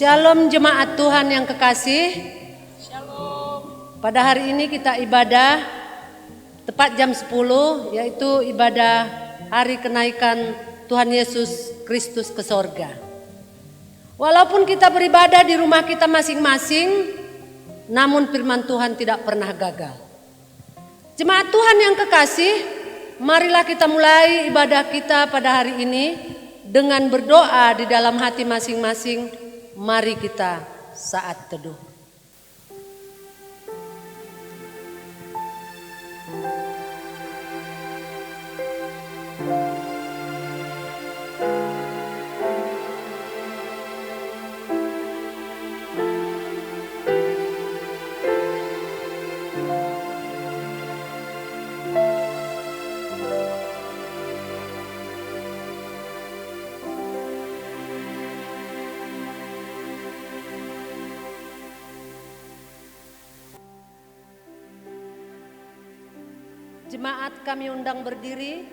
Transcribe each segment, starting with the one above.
Shalom jemaat Tuhan yang kekasih. Shalom. Pada hari ini kita ibadah tepat jam 10, yaitu ibadah hari kenaikan Tuhan Yesus Kristus ke sorga. Walaupun kita beribadah di rumah kita masing-masing, namun firman Tuhan tidak pernah gagal. Jemaat Tuhan yang kekasih, marilah kita mulai ibadah kita pada hari ini dengan berdoa di dalam hati masing-masing. Mari kita saat teduh. Jemaat kami undang berdiri,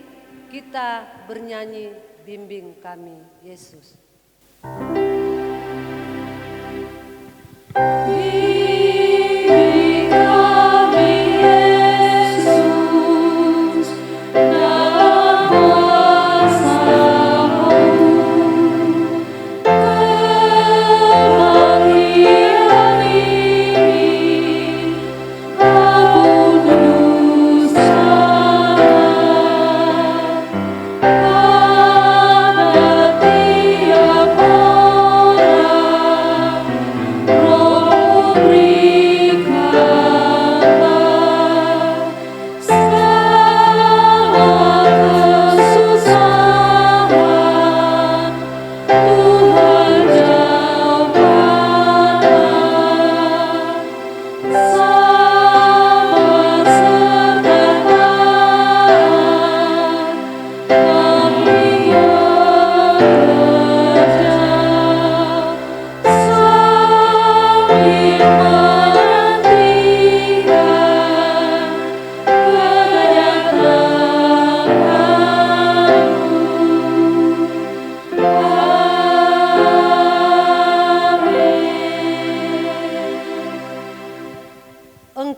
kita bernyanyi bimbing kami Yesus.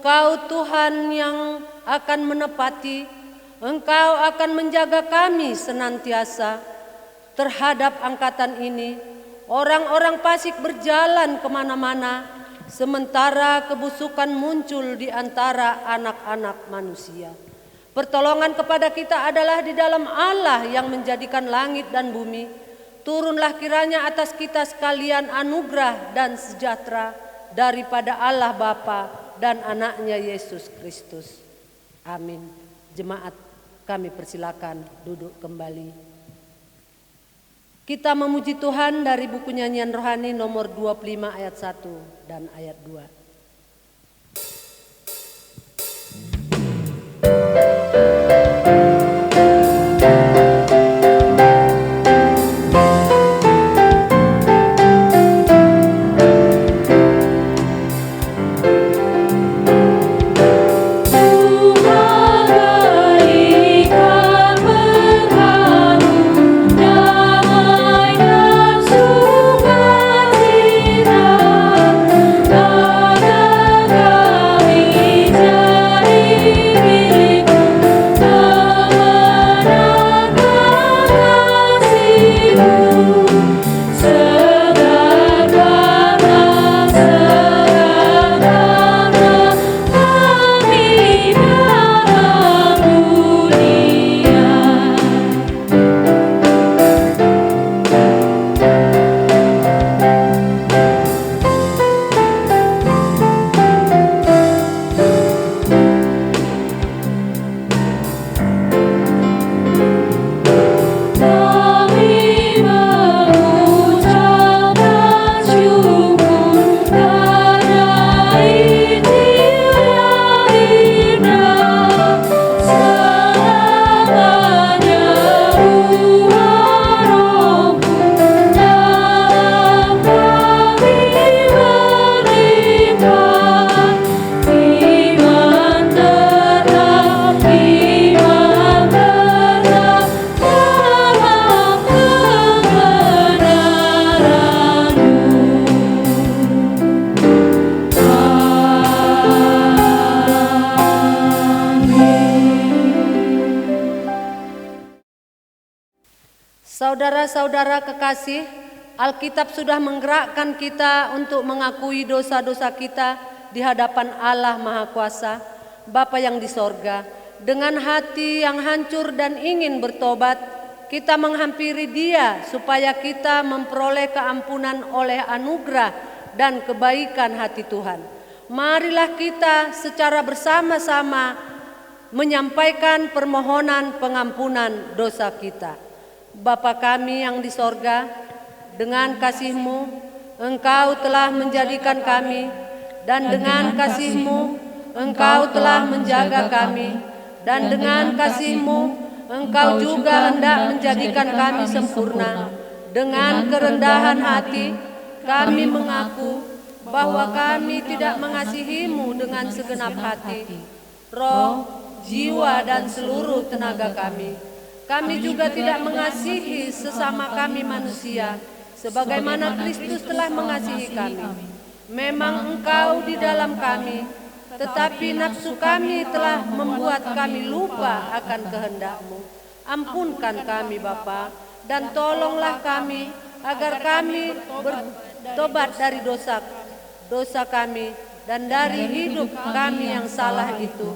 Engkau Tuhan yang akan menepati, Engkau akan menjaga kami senantiasa terhadap angkatan ini. Orang-orang fasik berjalan kemana-mana, sementara kebusukan muncul di antara anak-anak manusia. Pertolongan kepada kita adalah di dalam Allah yang menjadikan langit dan bumi. Turunlah kiranya atas kita sekalian anugerah dan sejahtera daripada Allah Bapa dan anaknya Yesus Kristus. Amin. Jemaat kami persilakan duduk kembali. Kita memuji Tuhan dari buku nyanyian rohani nomor 25 ayat 1 dan ayat 2. Damai dan sukacita. Saudara-saudara kekasih, Alkitab sudah menggerakkan kita untuk mengakui dosa-dosa kita di hadapan Allah Maha Kuasa, Bapa yang di sorga. Dengan hati yang hancur dan ingin bertobat, kita menghampiri Dia supaya kita memperoleh keampunan oleh anugerah dan kebaikan hati Tuhan. Marilah kita secara bersama-sama menyampaikan permohonan pengampunan dosa kita. Bapa kami yang di sorga, dengan kasih-Mu, Engkau telah menjadikan kami, dan dengan kasih-Mu, Engkau telah menjaga kami, dan dengan kasih-Mu, Engkau juga hendak menjadikan kami sempurna. Dengan kerendahan hati, kami mengaku bahwa kami tidak mengasihi-Mu dengan segenap hati, roh, jiwa, dan seluruh tenaga kami. Kami juga tidak mengasihi sesama kami manusia, sebagaimana Kristus telah mengasihi kami. Memang Engkau di dalam kami, tetapi nafsu kami telah membuat kami lupa akan kehendak-Mu. Ampunkan kami Bapa, dan tolonglah kami agar kami bertobat dari dosa kami dan dari hidup kami yang salah itu.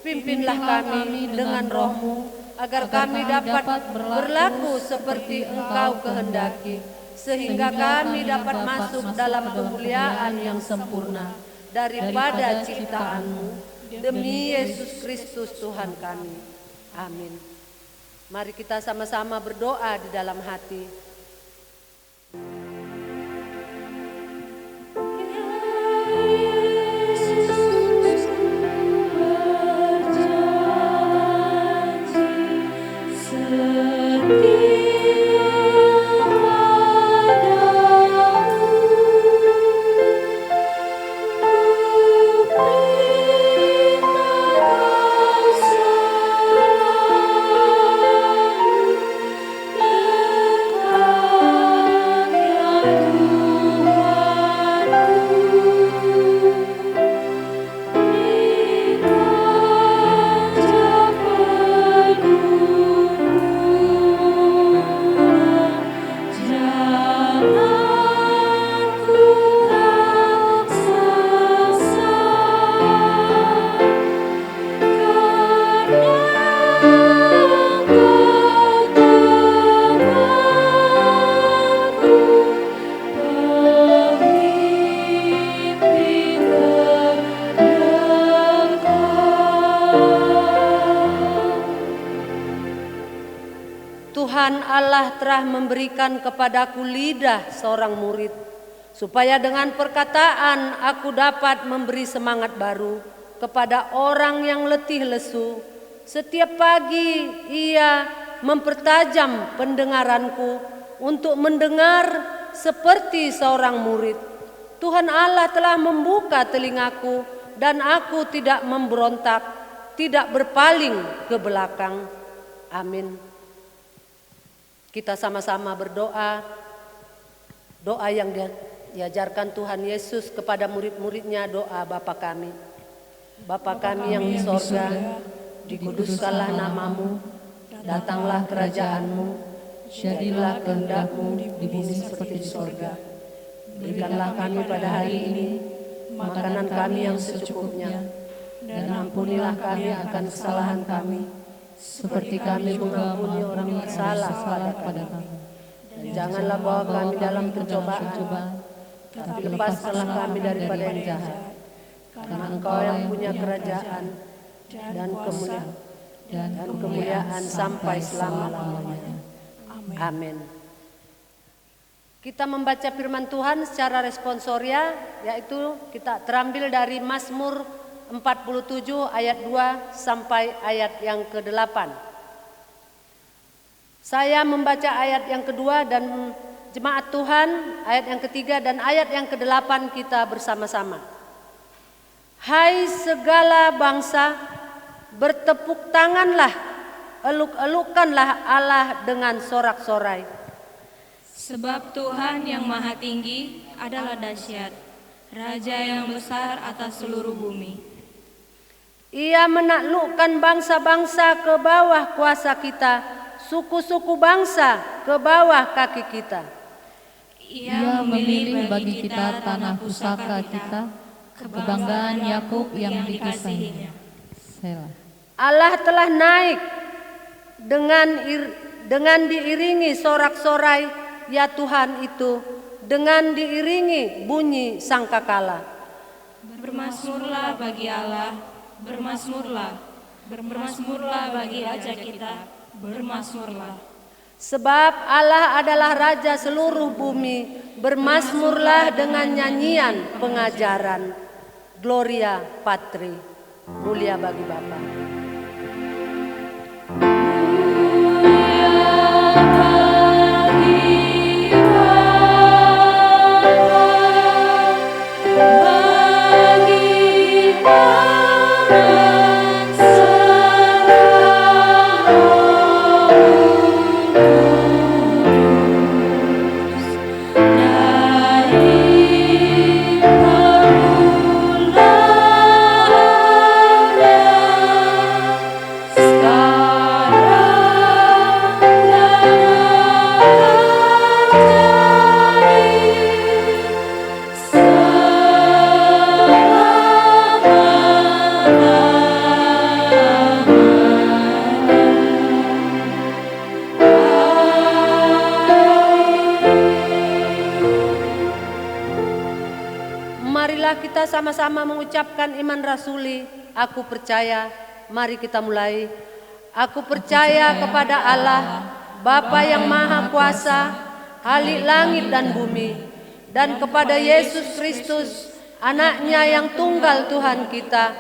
Pimpinlah kami dengan Roh-Mu, agar kami dapat berlaku seperti Engkau kehendaki, sehingga kami dapat masuk dalam kemuliaan yang sempurna daripada ciptaan-Mu. Demi Yesus Kristus Tuhan kami. Amin. Mari kita sama-sama berdoa di dalam hati. Tuhan Allah telah memberikan kepadaku lidah seorang murid, supaya dengan perkataan aku dapat memberi semangat baru kepada orang yang letih lesu. Setiap pagi ia mempertajam pendengaranku untuk mendengar seperti seorang murid. Tuhan Allah telah membuka telingaku dan aku tidak memberontak, tidak berpaling ke belakang. Amin. Kita sama-sama berdoa, doa yang diajarkan Tuhan Yesus kepada murid-muridnya, doa Bapa kami. Bapa kami yang di sorga, dikuduskanlah namamu, datanglah kerajaan-Mu, jadilah kehendak-Mu di bumi seperti di sorga. Berikanlah kami pada hari ini makanan kami yang secukupnya, dan ampunilah kami akan kesalahan kami, seperti kami mengampuni orang yang bersalah kepada kami. Dan janganlah bawa kami dalam pencobaan, tapi lepaskanlah kami daripada yang jahat. Karena Engkau yang punya kerajaan dan kemuliaan sampai selama-lamanya. Amin. Kita membaca firman Tuhan secara responsoria, yaitu kita terambil dari Mazmur 47 ayat 2 sampai ayat yang ke-8. Saya membaca ayat yang kedua dan jemaat Tuhan ayat yang ketiga dan ayat yang ke-8 kita bersama-sama. Hai segala bangsa, bertepuk tanganlah, eluk-elukkanlah Allah dengan sorak-sorai. Sebab Tuhan yang maha tinggi adalah dahsyat, Raja yang besar atas seluruh bumi. Ia menaklukkan bangsa-bangsa ke bawah kuasa kita, suku-suku bangsa ke bawah kaki kita. Ia memilih bagi kita tanah pusaka kita, kebanggaan Yakub yang dikasihinya. Selah. Allah telah naik dengan diiringi sorak-sorai, ya Tuhan itu, dengan diiringi bunyi sangkakala. Bermasmurlah bagi Allah, bermasmurlah, bermasmurlah bagi Raja kita, bermasmurlah. Sebab Allah adalah Raja seluruh bumi, bermasmurlah dengan nyanyian pengajaran. Gloria Patri, mulia bagi Bapa. Marilah kita sama-sama mengucapkan iman rasuli. Aku percaya, mari kita mulai. Aku percaya kepada Allah, Bapa yang Maha Kuasa, Khalik langit dan bumi, dan kepada Yesus Kristus, Anaknya yang tunggal Tuhan kita,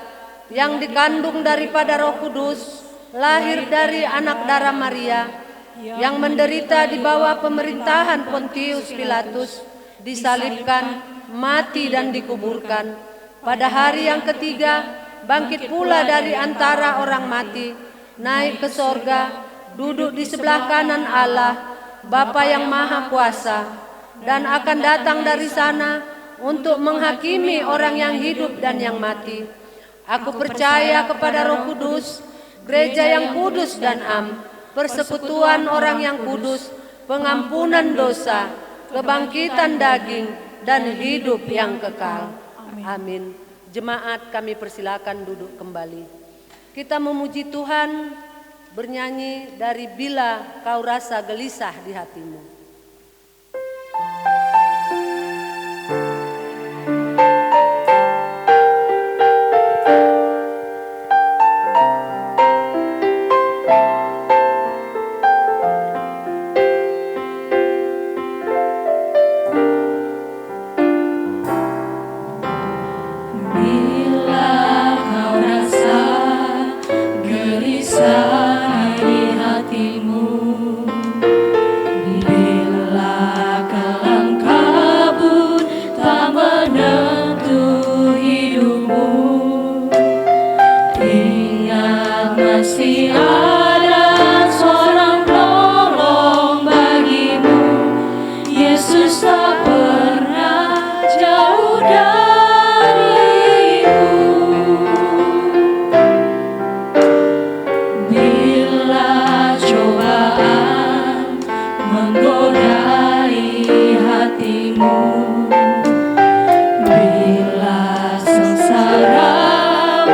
yang dikandung daripada Roh Kudus, lahir dari anak darah Maria, yang menderita di bawah pemerintahan Pontius Pilatus, disalibkan, mati dan dikuburkan. Pada hari yang ketiga, bangkit pula dari antara orang mati, naik ke sorga, duduk di sebelah kanan Allah, Bapa yang Maha Kuasa, dan akan datang dari sana untuk menghakimi orang yang hidup dan yang mati. Aku percaya kepada Roh Kudus, gereja yang kudus dan am, persekutuan orang yang kudus, pengampunan dosa, kebangkitan daging, dan hidup yang kekal. Amin. Jemaat, kami persilakan duduk kembali. Kita memuji Tuhan, bernyanyi dari Bila Kau Rasa Gelisah di Hatimu.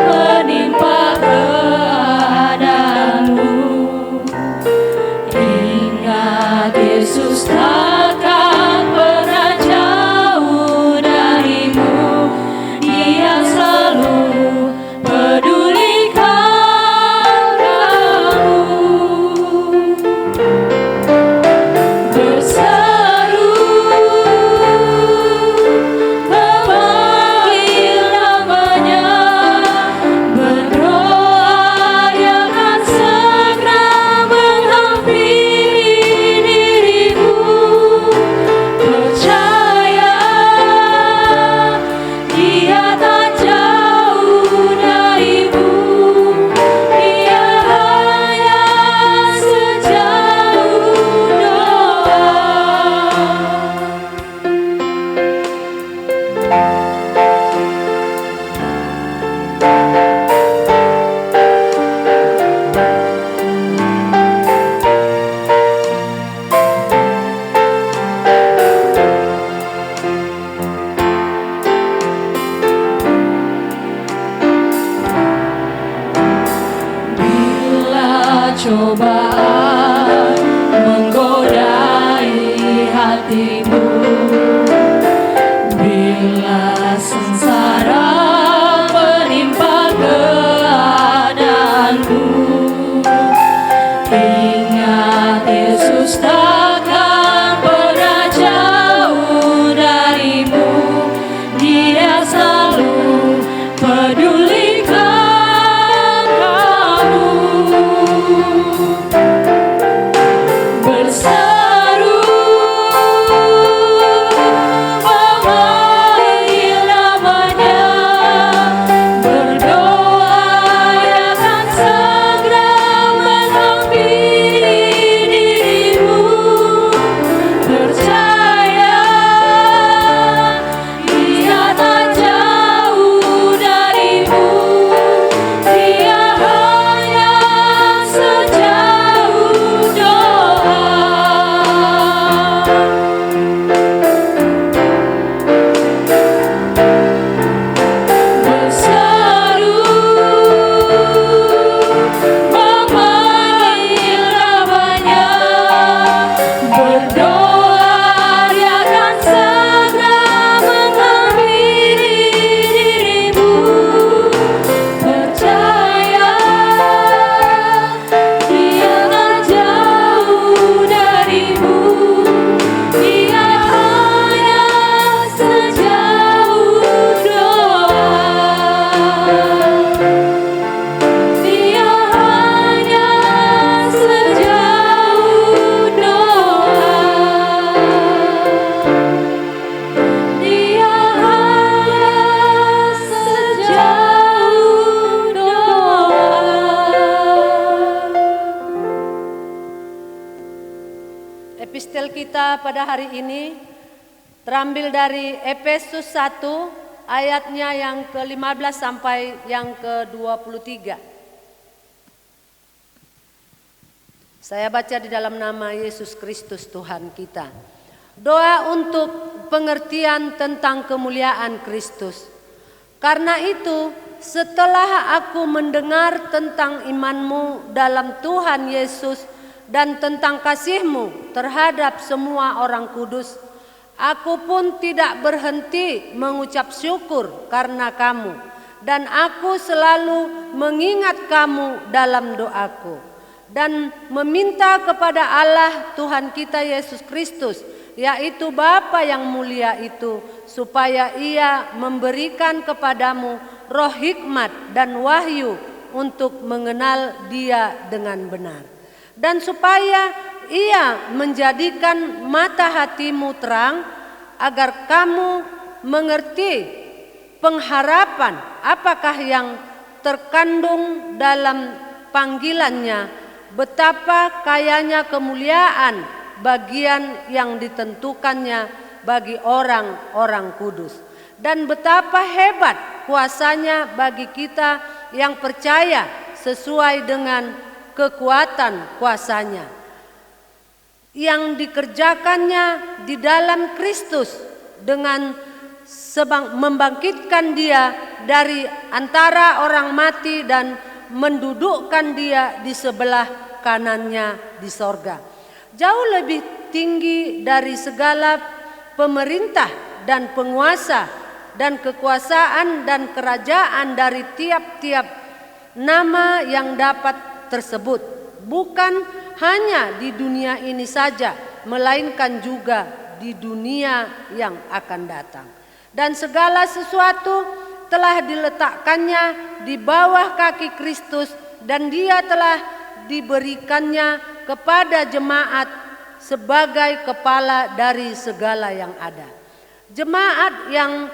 Menimpa keadaanmu, cobaan menggodai hatimu, bila sengsara menimpa keadaanmu, ingat Yesus takkan pernah jauh darimu. Dia selalu pedulikan kamu. Berseru memanggil namanya, berdoa Dia akan segera menghampiri dirimu. Percaya Dia tak jauh darimu, Dia hanya sejauh doa. Berseru memanggil namanya, berdoa Dia akan segera menghampiri dirimu. Percaya Dia tak jauh darimu, Dia hanya sejauh doa. Dia hanya sejauh doa. Dia hanya sejauh doa. Epistel kita pada hari ini terambil dari Efesus 1 ayatnya yang ke-15 sampai yang ke-23. Saya baca di dalam nama Yesus Kristus Tuhan kita. Doa untuk pengertian tentang kemuliaan Kristus. Karena itu, setelah aku mendengar tentang imanmu dalam Tuhan Yesus dan tentang kasihmu terhadap semua orang kudus, aku pun tidak berhenti mengucap syukur karena kamu, dan aku selalu mengingat kamu dalam doaku, dan meminta kepada Allah Tuhan kita Yesus Kristus, yaitu Bapa yang mulia itu, supaya Ia memberikan kepadamu roh hikmat dan wahyu untuk mengenal Dia dengan benar, dan supaya Ia menjadikan mata hatimu terang, agar kamu mengerti pengharapan apakah yang terkandung dalam panggilannya, betapa kayanya kemuliaan bagian yang ditentukannya bagi orang-orang kudus, dan betapa hebat kuasanya bagi kita yang percaya sesuai dengan kekuatan kuasanya yang dikerjakannya di dalam Kristus dengan membangkitkan Dia dari antara orang mati dan mendudukkan Dia di sebelah kanannya di sorga, jauh lebih tinggi dari segala pemerintah dan penguasa dan kekuasaan dan kerajaan, dari tiap-tiap nama yang dapat tersebut, bukan hanya di dunia ini saja, melainkan juga di dunia yang akan datang. Dan segala sesuatu telah diletakkannya di bawah kaki Kristus, dan Dia telah diberikannya kepada jemaat sebagai kepala dari segala yang ada. Jemaat yang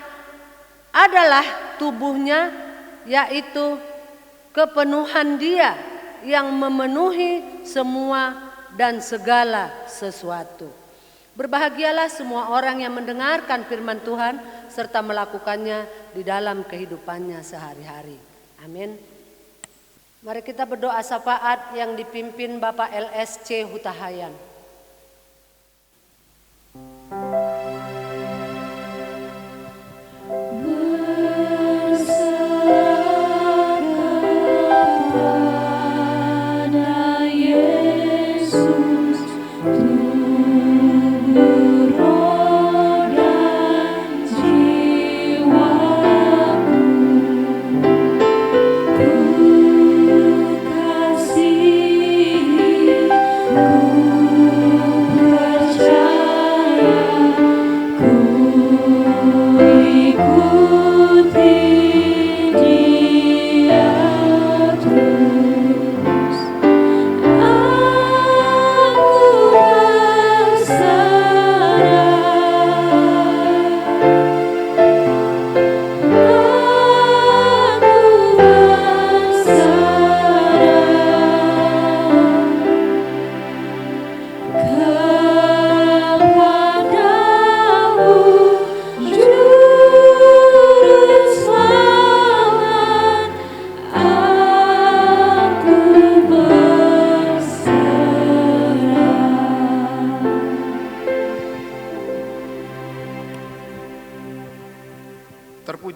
adalah tubuhnya, yaitu kepenuhan Dia yang memenuhi semua dan segala sesuatu. Berbahagialah semua orang yang mendengarkan firman Tuhan serta melakukannya di dalam kehidupannya sehari-hari. Amin. Mari kita berdoa syafaat yang dipimpin Bapak LSC Hutahayan. Berserah kepada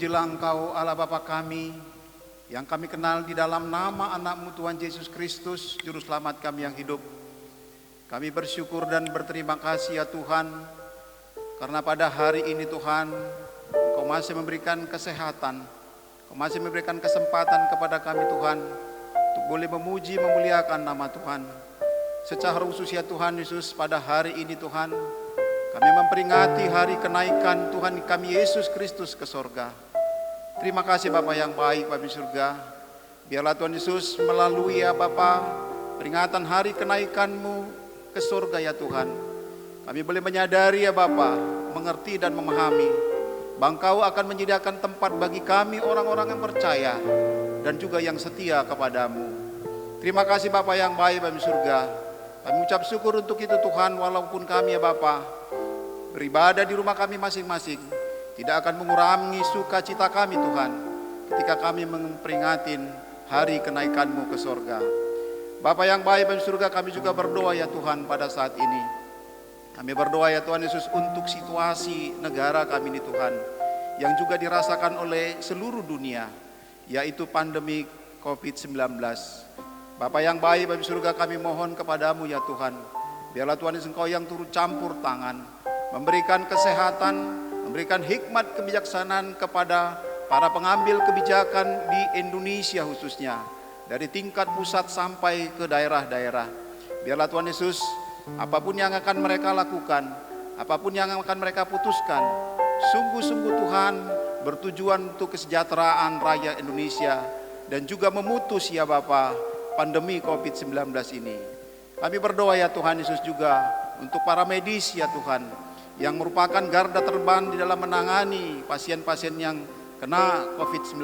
Terpujilah Engkau Allah Bapa kami, yang kami kenal di dalam nama anak-Mu Tuhan Yesus Kristus, Juru Selamat kami yang hidup. Kami bersyukur dan berterima kasih ya Tuhan, karena pada hari ini Tuhan, Engkau masih memberikan kesehatan, Engkau masih memberikan kesempatan kepada kami Tuhan, untuk boleh memuji, memuliakan nama Tuhan. Secara khusus ya Tuhan Yesus, pada hari ini Tuhan, kami memperingati hari kenaikan Tuhan kami Yesus Kristus ke sorga. Terima kasih Bapa yang baik Bapa di surga. Biarlah Tuhan Yesus melalui ya Bapa peringatan hari kenaikan-Mu ke sorga ya Tuhan, kami boleh menyadari ya Bapa, mengerti dan memahami bahwa Engkau akan menyediakan tempat bagi kami orang-orang yang percaya dan juga yang setia kepadamu. Terima kasih Bapa yang baik Bapa di surga. Kami ucap syukur untuk itu Tuhan, walaupun kami ya Bapa beribadah di rumah kami masing-masing, tidak akan mengurangi sukacita kami Tuhan, ketika kami memperingati hari kenaikan-Mu ke sorga. Bapa yang baik di surga, kami juga berdoa ya Tuhan pada saat ini. Kami berdoa ya Tuhan Yesus untuk situasi negara kami ini Tuhan, yang juga dirasakan oleh seluruh dunia, yaitu pandemi COVID-19. Bapa yang baik di surga, kami mohon kepadamu ya Tuhan, biarlah Tuhan Yesus Engkau yang turut campur tangan, memberikan kesehatan, memberikan hikmat kebijaksanaan kepada para pengambil kebijakan di Indonesia khususnya, dari tingkat pusat sampai ke daerah-daerah. Biarlah Tuhan Yesus, apapun yang akan mereka lakukan, apapun yang akan mereka putuskan, sungguh-sungguh Tuhan bertujuan untuk kesejahteraan rakyat Indonesia dan juga memutus ya Bapa pandemi COVID-19 ini. Kami berdoa ya Tuhan Yesus juga untuk para medis ya Tuhan, yang merupakan garda terdepan di dalam menangani pasien-pasien yang kena COVID-19.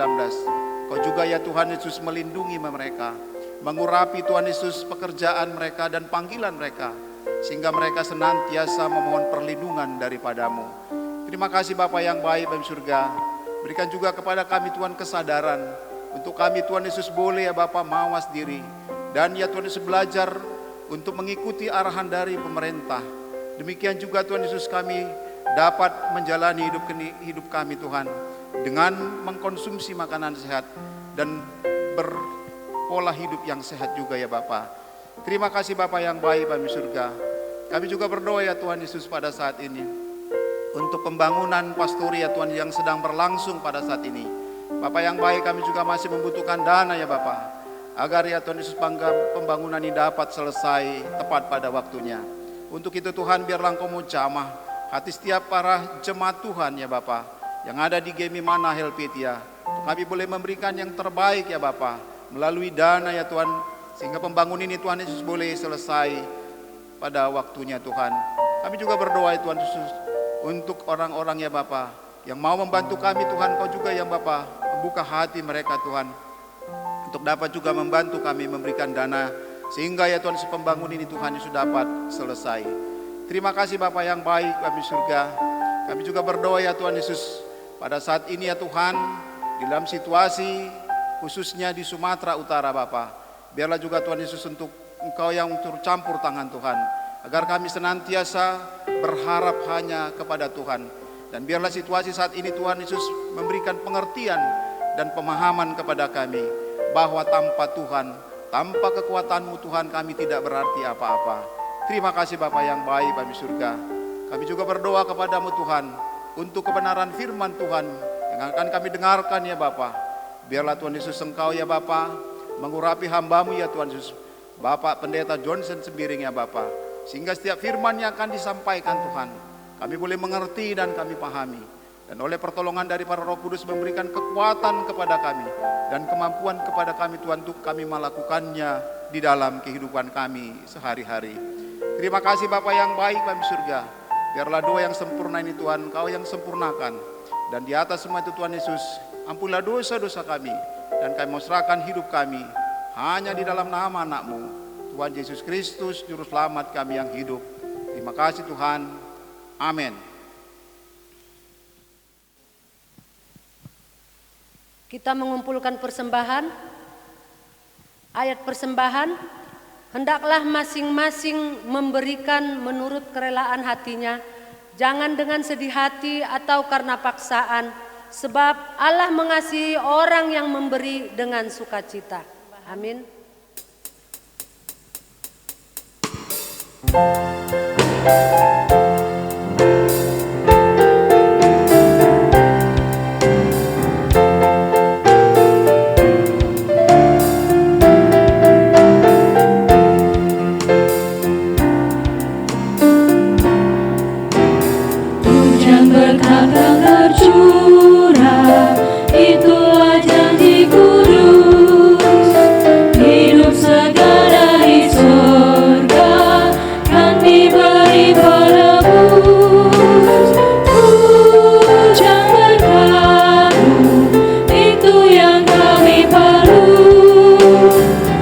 Kau juga ya Tuhan Yesus melindungi mereka, mengurapi Tuhan Yesus pekerjaan mereka dan panggilan mereka, sehingga mereka senantiasa memohon perlindungan daripadamu. Terima kasih Bapa yang baik di surga. Berikan juga kepada kami Tuhan kesadaran, untuk kami Tuhan Yesus boleh ya Bapa mawas diri, dan ya Tuhan Yesus belajar untuk mengikuti arahan dari pemerintah. Demikian juga Tuhan Yesus kami dapat menjalani hidup kami Tuhan, dengan mengkonsumsi makanan sehat dan berpola hidup yang sehat juga ya Bapa. Terima kasih Bapa yang baik Bapa di surga. Kami juga berdoa ya Tuhan Yesus pada saat ini untuk pembangunan pastori ya Tuhan yang sedang berlangsung pada saat ini. Bapa yang baik, kami juga masih membutuhkan dana ya Bapa, agar ya Tuhan Yesus pembangunan ini dapat selesai tepat pada waktunya. Untuk itu Tuhan, biarlah Engkau menjamah hati setiap para jemaat Tuhan ya Bapa, yang ada di Gemi Mana Helvetia. Kami boleh memberikan yang terbaik ya Bapa, melalui dana ya Tuhan, sehingga pembangunan ini Tuhan Yesus boleh selesai pada waktunya Tuhan. Kami juga berdoa ya Tuhan Yesus untuk orang-orang ya Bapa yang mau membantu kami Tuhan. Kau juga yang Bapa membuka hati mereka Tuhan, untuk dapat juga membantu kami memberikan dana, sehingga ya Tuhan pembangunan ini Tuhan Yesus dapat selesai. Terima kasih Bapa yang baik Bapa di surga. Kami juga berdoa ya Tuhan Yesus pada saat ini ya Tuhan, di dalam situasi khususnya di Sumatera Utara Bapa, biarlah juga Tuhan Yesus untuk Engkau yang turut campur tangan Tuhan, agar kami senantiasa berharap hanya kepada Tuhan. Dan biarlah situasi saat ini Tuhan Yesus memberikan pengertian dan pemahaman kepada kami, bahwa tanpa Tuhan, tanpa kekuatan-Mu Tuhan, kami tidak berarti apa-apa. Terima kasih Bapa yang baik Bapa di surga. Kami juga berdoa kepadamu Tuhan, untuk kebenaran firman Tuhan yang akan kami dengarkan ya Bapa. Biarlah Tuhan Yesus Engkau ya Bapa mengurapi hamba-Mu ya Tuhan Yesus, Bapak Pendeta Johnson Sembiring ya Bapa, sehingga setiap firman yang akan disampaikan Tuhan, kami boleh mengerti dan kami pahami. Dan oleh pertolongan dari para Roh Kudus memberikan kekuatan kepada kami dan kemampuan kepada kami Tuhan, untuk kami melakukannya di dalam kehidupan kami sehari-hari. Terima kasih Bapa yang baik Bapa di surga. Biarlah doa yang sempurna ini Tuhan Engkau yang sempurnakan. Dan di atas semua itu Tuhan Yesus, ampunlah dosa-dosa kami, dan kami mau serahkan hidup kami hanya di dalam nama anak-Mu Tuhan Yesus Kristus, Juru Selamat kami yang hidup. Terima kasih Tuhan. Amin. Kita mengumpulkan persembahan. Ayat persembahan, hendaklah masing-masing memberikan menurut kerelaan hatinya, jangan dengan sedih hati atau karena paksaan, sebab Allah mengasihi orang yang memberi dengan sukacita. Amin. Hujan berkata tercurah, itulah janji kudus. Hidup segala di surga kan diberi penebus. Hujan berkabut, itu yang kami perlu.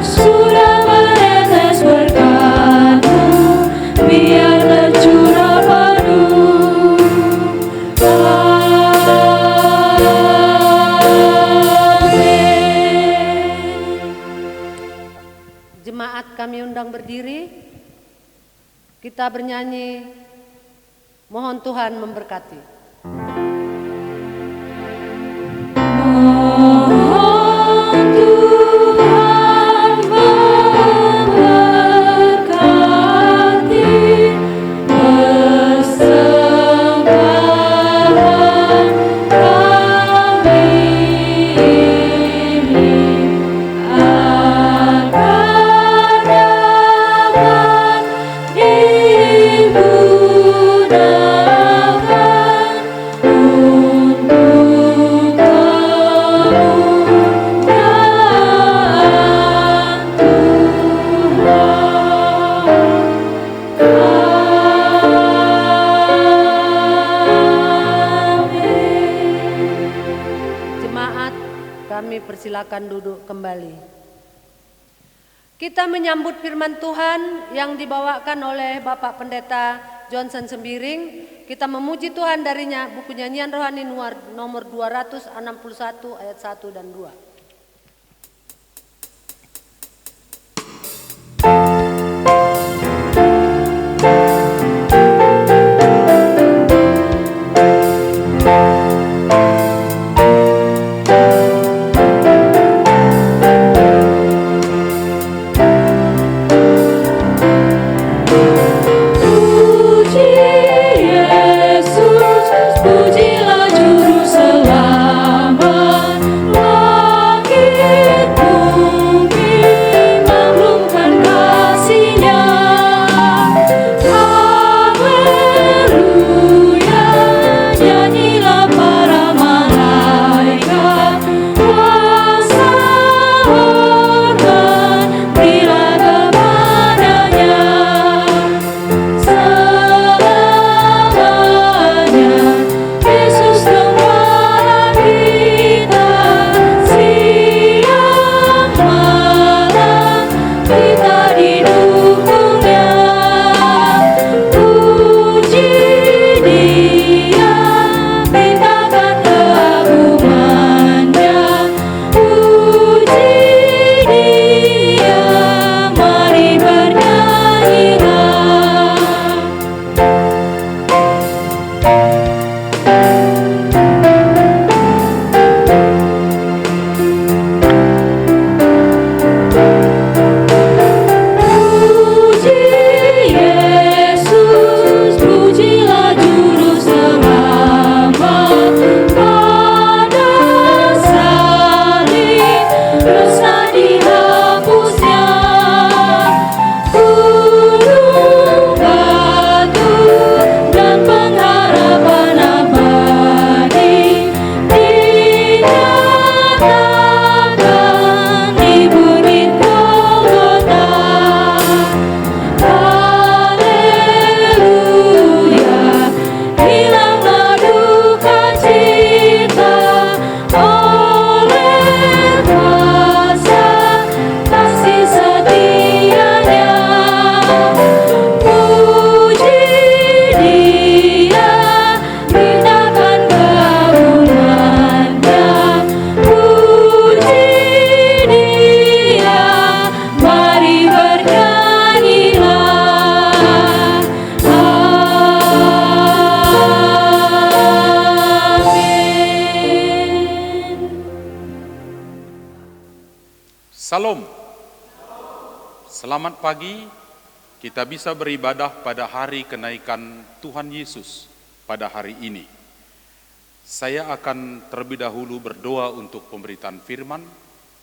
Sudah menetes berkat-Mu, biar tercurah penuh. Jemaat kami undang berdiri, kita bernyanyi, mohon Tuhan memberkati. Mohon Tuhan memberkati persembahan kami ini, agar dapat digunakan untuk kemuliaan Tuhan. Jemaat, kami persilakan duduk kembali. Kita menyambut firman Tuhan yang dibawakan oleh Bapak Pendeta Johnson Sembiring. Kita memuji Tuhan darinya buku nyanyian rohani nomor 261 ayat 1 dan 2. Puji Yesus, pujilah Juru Selamat. Langit bumi maklumkan kasih-Nya. Haleluya, nyanyilah para malaikat. Kuasa hormat berilah kepada-Nya. Selamanya Yesus Gembala kita, siang malam kita didukung-Nya. Puji Dia, mintakan keagungan-Nya. Puji Dia, mari bernyanyilah. Puji Yesus, pujilah Juru Selamat. Pada salib dosa dihapusnya. Gunung batu dan pengharapan abadi dinyatakan di bukit Golgota. Haleluya, hilanglah duka cita oleh kuasa Salam. Selamat pagi. Kita bisa beribadah pada hari kenaikan Tuhan Yesus pada hari ini. Saya akan terlebih dahulu berdoa untuk pemberitaan firman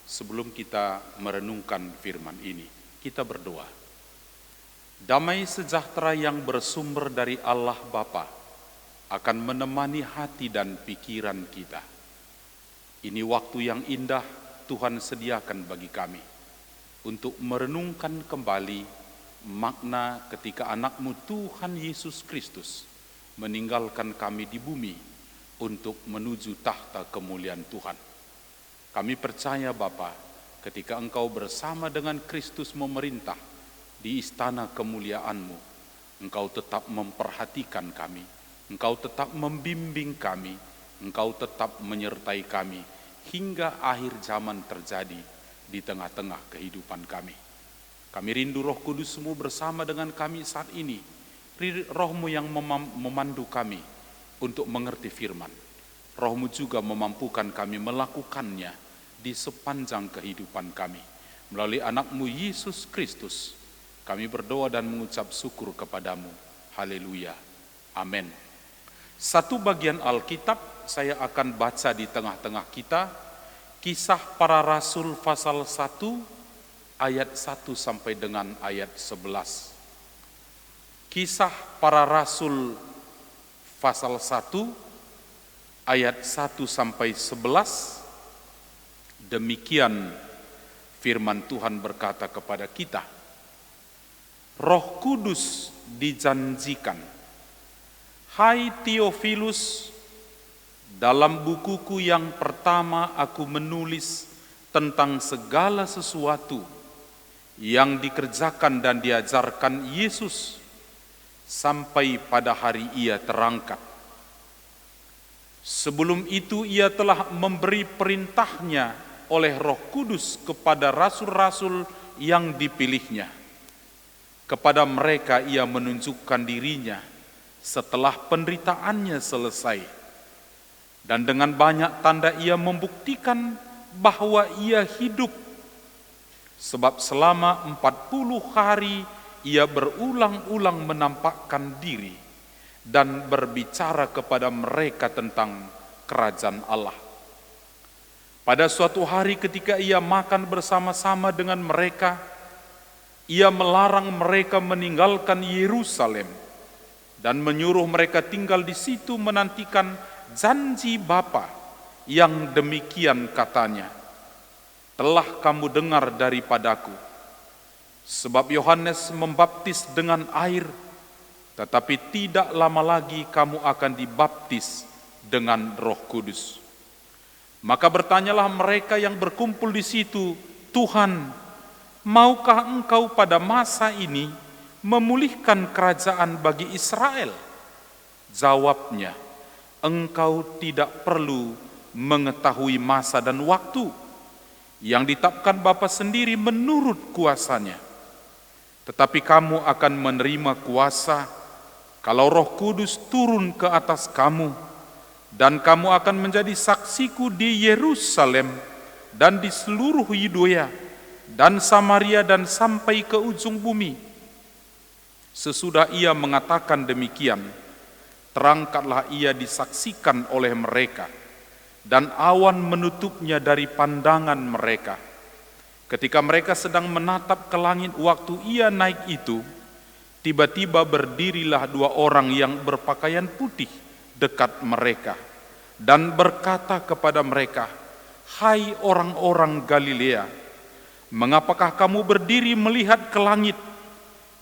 sebelum kita merenungkan firman ini. Kita berdoa. Damai sejahtera yang bersumber dari Allah Bapa akan menemani hati dan pikiran kita. Ini waktu yang indah Tuhan sediakan bagi kami untuk merenungkan kembali makna ketika anak-Mu Tuhan Yesus Kristus meninggalkan kami di bumi untuk menuju tahta kemuliaan Tuhan. Kami percaya Bapa, ketika Engkau bersama dengan Kristus memerintah di istana kemuliaan-Mu, Engkau tetap memperhatikan kami, Engkau tetap membimbing kami, Engkau tetap menyertai kami hingga akhir zaman terjadi di tengah-tengah kehidupan kami. Kami rindu Roh Kudus-Mu bersama dengan kami saat ini. Roh-Mu yang memandu kami untuk mengerti firman. Roh-Mu juga memampukan kami melakukannya di sepanjang kehidupan kami. Melalui anak-Mu Yesus Kristus, kami berdoa dan mengucap syukur kepadamu. Haleluya. Amin. Satu bagian Alkitab saya akan baca di tengah-tengah kita. Kisah Para Rasul pasal 1 ayat 1 sampai dengan ayat 11. Kisah Para Rasul pasal 1 ayat 1 sampai 11. Demikian firman Tuhan berkata kepada kita. Roh Kudus dijanjikan. Hai Theophilus, dalam bukuku yang pertama aku menulis tentang segala sesuatu yang dikerjakan dan diajarkan Yesus sampai pada hari Ia terangkat. Sebelum itu Ia telah memberi perintahnya oleh Roh Kudus kepada rasul-rasul yang dipilihnya. Kepada mereka Ia menunjukkan dirinya setelah penderitaannya selesai. Dan dengan banyak tanda Ia membuktikan bahwa Ia hidup. Sebab selama 40 hari Ia berulang-ulang menampakkan diri dan berbicara kepada mereka tentang kerajaan Allah. Pada suatu hari ketika Ia makan bersama-sama dengan mereka, Ia melarang mereka meninggalkan Yerusalem dan menyuruh mereka tinggal di situ menantikan janji Bapa yang demikian katanya. Telah kamu dengar daripadaku, sebab Yohanes membaptis dengan air, tetapi tidak lama lagi kamu akan dibaptis dengan Roh Kudus. Maka bertanyalah mereka yang berkumpul di situ, Tuhan, maukah Engkau pada masa ini memulihkan kerajaan bagi Israel? Jawabnya, Engkau tidak perlu mengetahui masa dan waktu yang ditetapkan Bapa sendiri menurut kuasanya. Tetapi kamu akan menerima kuasa kalau Roh Kudus turun ke atas kamu, dan kamu akan menjadi saksiku di Yerusalem dan di seluruh Yudea dan Samaria dan sampai ke ujung bumi. Sesudah Ia mengatakan demikian, terangkatlah Ia disaksikan oleh mereka, dan awan menutupnya dari pandangan mereka. Ketika mereka sedang menatap ke langit waktu Ia naik itu, tiba-tiba berdirilah 2 orang yang berpakaian putih dekat mereka, dan berkata kepada mereka, Hai orang-orang Galilea, mengapakah kamu berdiri melihat ke langit?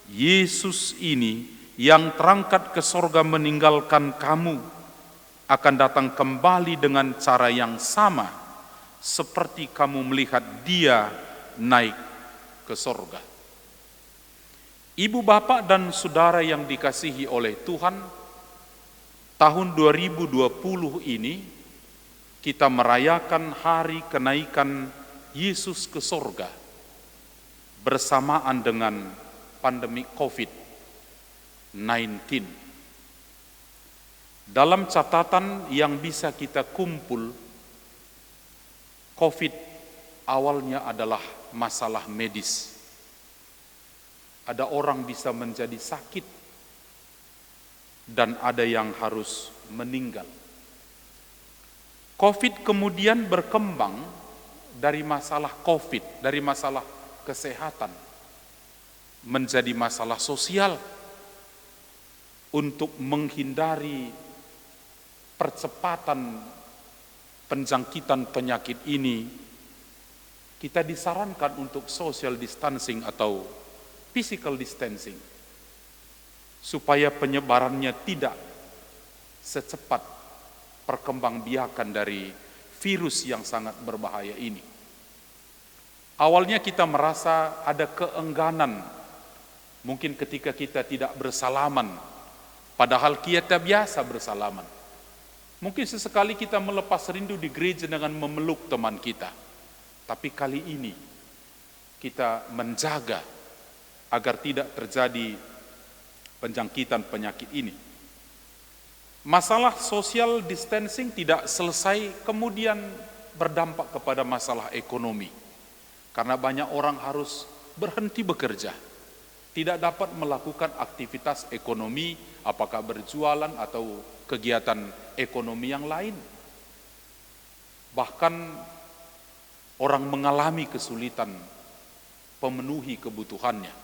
Yesus ini yang terangkat ke sorga meninggalkan kamu, akan datang kembali dengan cara yang sama seperti kamu melihat Dia naik ke sorga. Ibu, bapak, dan saudara yang dikasihi oleh Tuhan, tahun 2020 ini kita merayakan hari kenaikan Yesus ke sorga bersamaan dengan pandemi COVID-19. Dalam catatan yang bisa kita kumpul, COVID awalnya adalah masalah medis. Ada orang bisa menjadi sakit dan ada yang harus meninggal. COVID kemudian berkembang dari masalah COVID, dari masalah kesehatan, menjadi masalah sosial. Untuk menghindari percepatan penjangkitan penyakit ini, kita disarankan untuk social distancing atau physical distancing, supaya penyebarannya tidak secepat perkembangbiakan dari virus yang sangat berbahaya ini. Awalnya kita merasa ada keengganan, mungkin ketika kita tidak bersalaman, padahal kita biasa bersalaman. Mungkin sesekali kita melepas rindu di gereja dengan memeluk teman kita. Tapi kali ini kita menjaga agar tidak terjadi penjangkitan penyakit ini. Masalah social distancing tidak selesai kemudian berdampak kepada masalah ekonomi. Karena banyak orang harus berhenti bekerja, tidak dapat melakukan aktivitas ekonomi, apakah berjualan atau kegiatan ekonomi yang lain. Bahkan orang mengalami kesulitan pemenuhi kebutuhannya.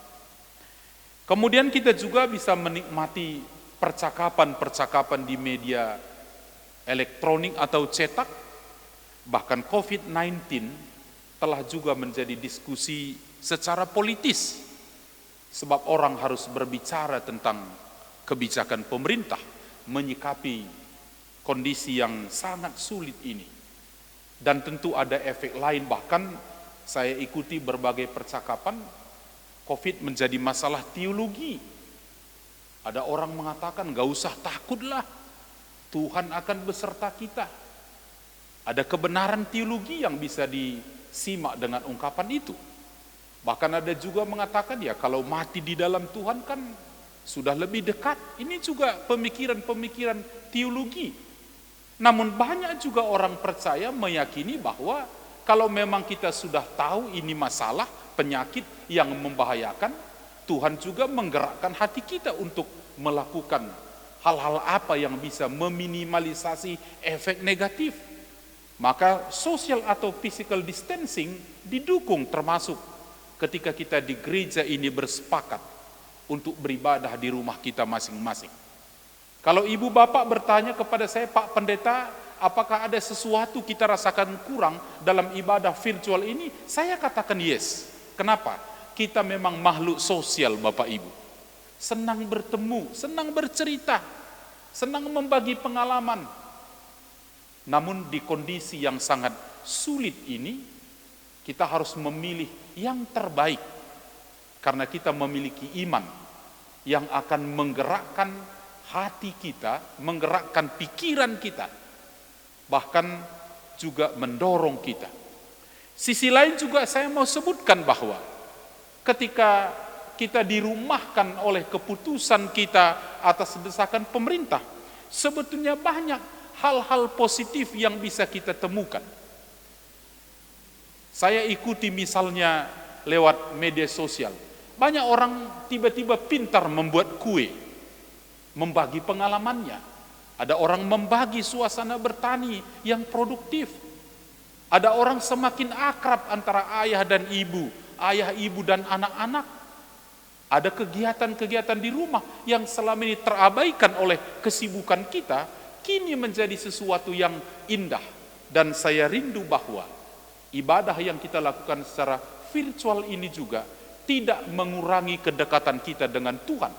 Kemudian kita juga bisa menikmati percakapan-percakapan di media elektronik atau cetak. Bahkan COVID-19 telah juga menjadi diskusi secara politis. Sebab orang harus berbicara tentang kebijakan pemerintah menyikapi kondisi yang sangat sulit ini. Dan tentu ada efek lain, bahkan saya ikuti berbagai percakapan, COVID menjadi masalah teologi. Ada orang mengatakan, gak usah takutlah, Tuhan akan beserta kita. Ada kebenaran teologi yang bisa disimak dengan ungkapan itu. Bahkan ada juga mengatakan, ya kalau mati di dalam Tuhan kan sudah lebih dekat. Ini juga pemikiran-pemikiran teologi. Namun banyak juga orang percaya meyakini bahwa kalau memang kita sudah tahu ini masalah, penyakit yang membahayakan, Tuhan juga menggerakkan hati kita untuk melakukan hal-hal apa yang bisa meminimalisasi efek negatif. Maka social atau physical distancing didukung, termasuk ketika kita di gereja ini bersepakat untuk beribadah di rumah kita masing-masing. Kalau ibu bapak bertanya kepada saya, Pak Pendeta, apakah ada sesuatu kita rasakan kurang dalam ibadah virtual ini? Saya katakan yes. Kenapa? Kita memang makhluk sosial, Bapak Ibu. Senang bertemu, senang bercerita, senang membagi pengalaman. Namun di kondisi yang sangat sulit ini, kita harus memilih yang terbaik, karena kita memiliki iman yang akan menggerakkan hati kita, menggerakkan pikiran kita, bahkan juga mendorong kita. Sisi lain juga saya mau sebutkan bahwa ketika kita dirumahkan oleh keputusan kita atas desakan pemerintah, sebetulnya banyak hal-hal positif yang bisa kita temukan. Saya ikuti misalnya lewat media sosial. Banyak orang tiba-tiba pintar membuat kue, membagi pengalamannya. Ada orang membagi suasana bertani yang produktif. Ada orang semakin akrab antara ayah dan ibu, ayah ibu dan anak-anak. Ada kegiatan-kegiatan di rumah yang selama ini terabaikan oleh kesibukan kita, kini menjadi sesuatu yang indah. Dan saya rindu bahwa ibadah yang kita lakukan secara virtual ini juga tidak mengurangi kedekatan kita dengan Tuhan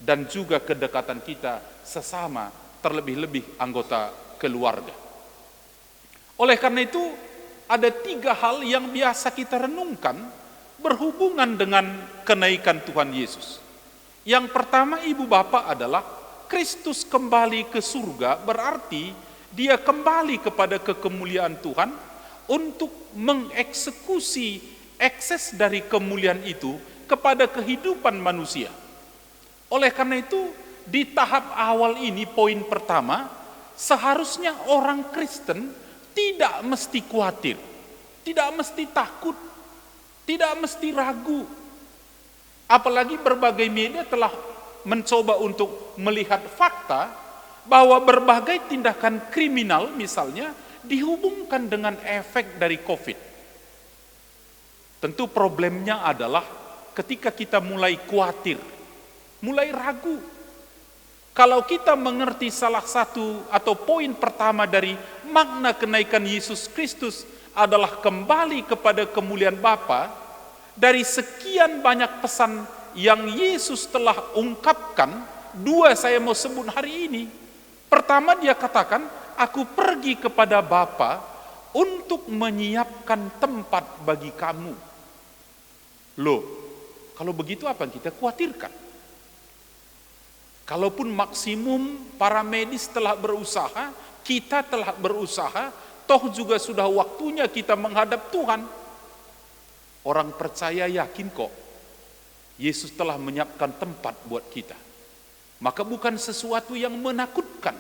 dan juga kedekatan kita sesama, terlebih-lebih anggota keluarga. Oleh karena itu, ada 3 hal yang biasa kita renungkan berhubungan dengan kenaikan Tuhan Yesus. Yang pertama, ibu bapak, adalah Kristus kembali ke surga, berarti dia kembali kepada kekemuliaan Tuhan untuk mengeksekusi ekses dari kemuliaan itu kepada kehidupan manusia. Oleh karena itu, di tahap awal ini, poin pertama, seharusnya orang Kristen tidak mesti khawatir, tidak mesti takut, tidak mesti ragu. Apalagi berbagai media telah mencoba untuk melihat fakta bahwa berbagai tindakan kriminal misalnya dihubungkan dengan efek dari COVID. Tentu problemnya adalah ketika kita mulai khawatir, mulai ragu. Kalau kita mengerti salah satu atau poin pertama dari makna kenaikan Yesus Kristus adalah kembali kepada kemuliaan Bapa, dari sekian banyak pesan yang Yesus telah ungkapkan, 2 saya mau sebut hari ini. Pertama, dia katakan, aku pergi kepada Bapa untuk menyiapkan tempat bagi kamu. Loh, kalau begitu apa yang kita khawatirkan? Kalaupun maksimum para medis telah berusaha, kita telah berusaha, toh juga sudah waktunya kita menghadap Tuhan. Orang percaya yakin kok, Yesus telah menyiapkan tempat buat kita. Maka bukan sesuatu yang menakutkan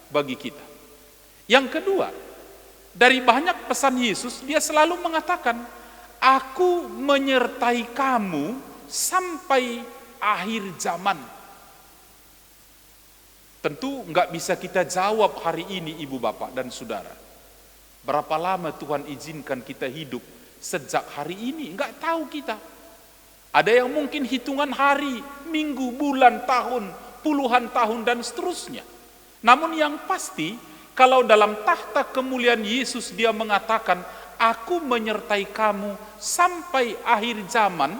bagi kita. Yang kedua, dari banyak pesan Yesus, dia selalu mengatakan, aku menyertai kamu sampai akhir zaman. Tentu nggak bisa kita jawab hari ini, ibu bapak dan saudara. Berapa lama Tuhan izinkan kita hidup sejak hari ini? Nggak tahu kita. Ada yang mungkin hitungan hari, minggu, bulan, tahun, puluhan tahun dan seterusnya. Namun yang pasti, kalau dalam tahta kemuliaan Yesus dia mengatakan, aku menyertai kamu sampai akhir zaman,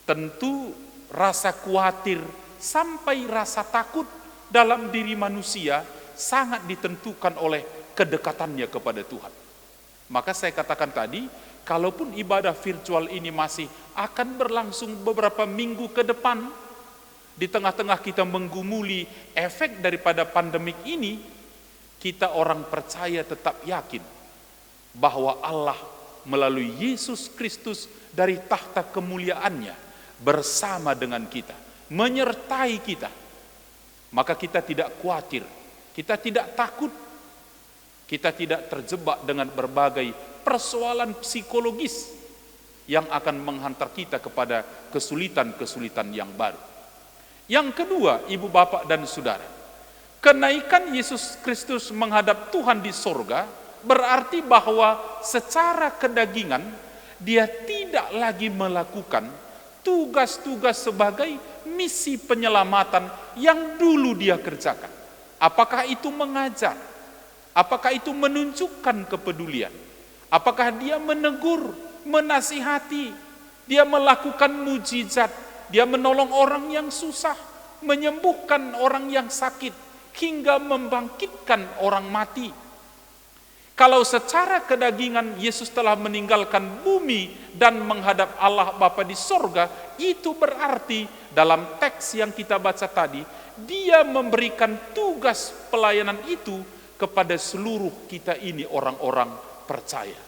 tentu rasa khawatir sampai rasa takut dalam diri manusia sangat ditentukan oleh kedekatannya kepada Tuhan. Maka saya katakan tadi, kalaupun ibadah virtual ini masih akan berlangsung beberapa minggu ke depan, di tengah-tengah kita menggumuli efek daripada pandemik ini, kita orang percaya tetap yakin bahwa Allah melalui Yesus Kristus dari tahta kemuliaannya bersama dengan kita, menyertai kita. Maka kita tidak khawatir, kita tidak takut, kita tidak terjebak dengan berbagai persoalan psikologis yang akan menghantar kita kepada kesulitan-kesulitan yang baru. Yang kedua, ibu bapak dan saudara, kenaikan Yesus Kristus menghadap Tuhan di sorga berarti bahwa secara kedagingan dia tidak lagi melakukan tugas-tugas sebagai misi penyelamatan yang dulu dia kerjakan. Apakah itu mengajar? Apakah itu menunjukkan kepedulian? Apakah dia menegur, menasihati? Dia melakukan mujizat, dia menolong orang yang susah, menyembuhkan orang yang sakit, hingga membangkitkan orang mati. Kalau secara kedagingan Yesus telah meninggalkan bumi dan menghadap Allah Bapa di sorga, itu berarti dalam teks yang kita baca tadi, dia memberikan tugas pelayanan itu kepada seluruh kita ini orang-orang percaya.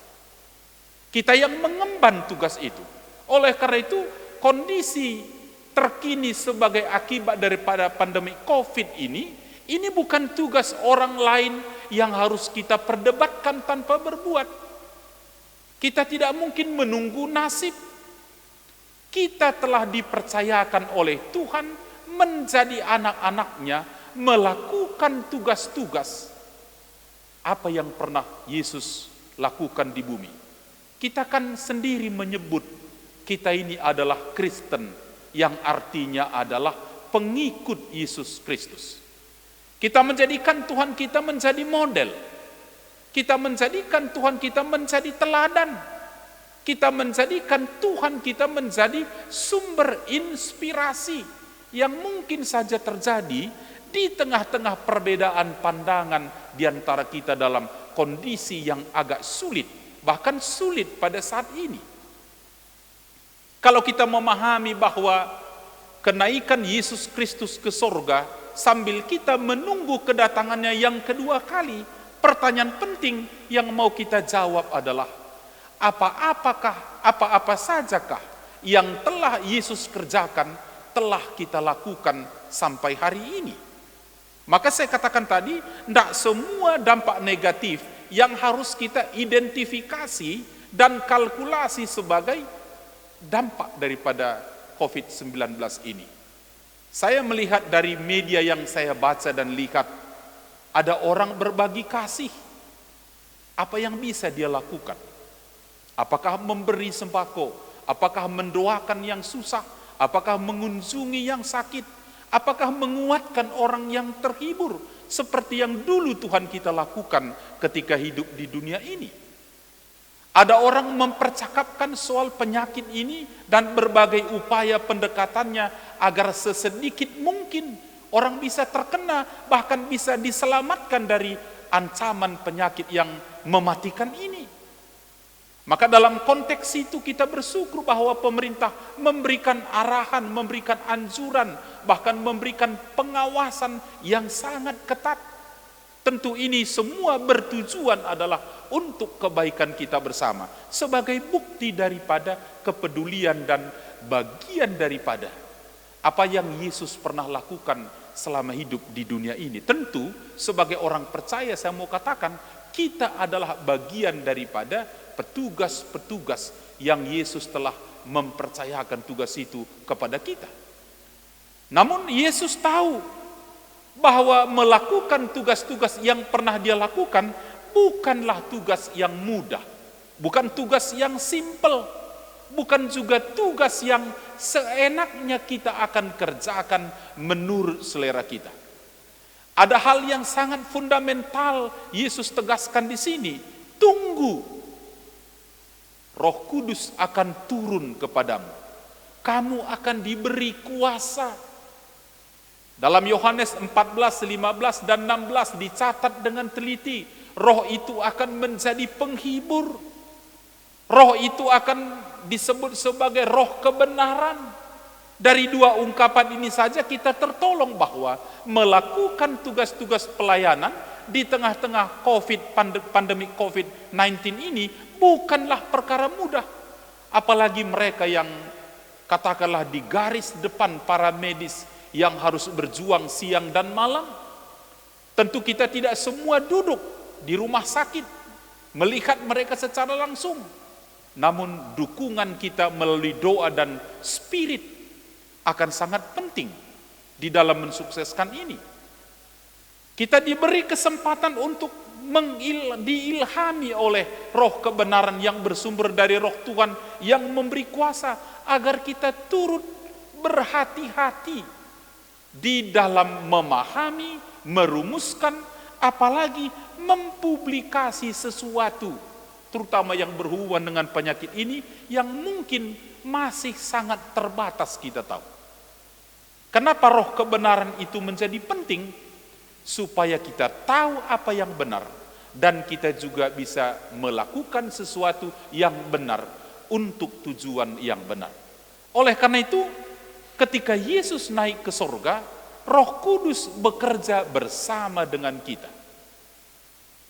Kita yang mengemban tugas itu. Oleh karena itu, kondisi terkini sebagai akibat daripada pandemi COVID ini bukan tugas orang lain yang harus kita perdebatkan tanpa berbuat. Kita tidak mungkin menunggu nasib. Kita telah dipercayakan oleh Tuhan menjadi anak-anaknya, melakukan tugas-tugas apa yang pernah Yesus lakukan di bumi. Kita kan sendiri menyebut kita ini adalah Kristen, yang artinya adalah pengikut Yesus Kristus. Kita menjadikan Tuhan kita menjadi model. Kita menjadikan Tuhan kita menjadi teladan. Kita menjadikan Tuhan kita menjadi sumber inspirasi yang mungkin saja terjadi di tengah-tengah perbedaan pandangan di antara kita dalam kondisi yang agak sulit, bahkan sulit pada saat ini. Kalau kita memahami bahwa kenaikan Yesus Kristus ke sorga sambil kita menunggu kedatangannya yang kedua kali, pertanyaan penting yang mau kita jawab adalah apa-apa sajakah yang telah Yesus kerjakan, telah kita lakukan sampai hari ini. Maka saya katakan tadi, tidak semua dampak negatif yang harus kita identifikasi dan kalkulasi sebagai dampak daripada COVID-19 ini. Saya melihat dari media yang saya baca dan lihat, ada orang berbagi kasih. Apa yang bisa dia lakukan? Apakah memberi sembako? Apakah mendoakan yang susah? Apakah mengunjungi yang sakit? Apakah menguatkan orang yang terhibur? Seperti yang dulu Tuhan kita lakukan ketika hidup di dunia ini. Ada orang mempercakapkan soal penyakit ini dan berbagai upaya pendekatannya agar sesedikit mungkin orang bisa terkena, bahkan bisa diselamatkan dari ancaman penyakit yang mematikan ini. Maka dalam konteks itu kita bersyukur bahwa pemerintah memberikan arahan, memberikan anjuran, bahkan memberikan pengawasan yang sangat ketat. Tentu ini semua bertujuan adalah untuk kebaikan kita bersama, sebagai bukti daripada kepedulian dan bagian daripada apa yang Yesus pernah lakukan selama hidup di dunia ini. Tentu sebagai orang percaya saya mau katakan, kita adalah bagian daripada petugas-petugas yang Yesus telah mempercayakan tugas itu kepada kita. Namun Yesus tahu bahwa melakukan tugas-tugas yang pernah dia lakukan bukanlah tugas yang mudah, bukan tugas yang simpel, bukan juga tugas yang seenaknya kita akan kerjakan menurut selera kita. Ada hal yang sangat fundamental Yesus tegaskan di sini. Tunggu, Roh Kudus akan turun kepadamu. Kamu akan diberi kuasa. Dalam Yohanes 14, 15 dan 16 dicatat dengan teliti, Roh itu akan menjadi penghibur. Roh itu akan disebut sebagai roh kebenaran. Dari dua ungkapan ini saja kita tertolong bahwa melakukan tugas-tugas pelayanan di tengah-tengah pandemi COVID-19 ini bukanlah perkara mudah. Apalagi mereka yang katakanlah di garis depan para medis yang harus berjuang siang dan malam. Tentu kita tidak semua duduk di rumah sakit melihat mereka secara langsung. Namun dukungan kita melalui doa dan spirit akan sangat penting di dalam mensukseskan ini. Kita diberi kesempatan untuk diilhami oleh roh kebenaran yang bersumber dari roh Tuhan yang memberi kuasa agar kita turut berhati-hati di dalam memahami, merumuskan, apalagi mempublikasi sesuatu, terutama yang berhubungan dengan penyakit ini yang mungkin masih sangat terbatas kita tahu. Kenapa roh kebenaran itu menjadi penting? Supaya kita tahu apa yang benar dan kita juga bisa melakukan sesuatu yang benar untuk tujuan yang benar. Oleh karena itu, ketika Yesus naik ke sorga, Roh Kudus bekerja bersama dengan kita.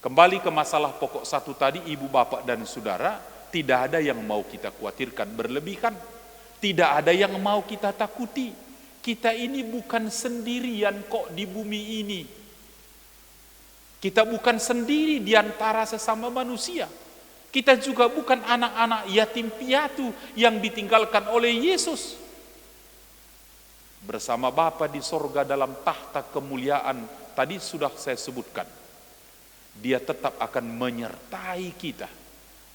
Kembali ke masalah pokok satu tadi, ibu, bapak, dan saudara, tidak ada yang mau kita khawatirkan berlebihan. Tidak ada yang mau kita takuti. Kita ini bukan sendirian kok di bumi ini. Kita bukan sendiri di antara sesama manusia. Kita juga bukan anak-anak yatim piatu yang ditinggalkan oleh Yesus. Bersama Bapa di sorga dalam tahta kemuliaan, tadi sudah saya sebutkan. Dia tetap akan menyertai kita.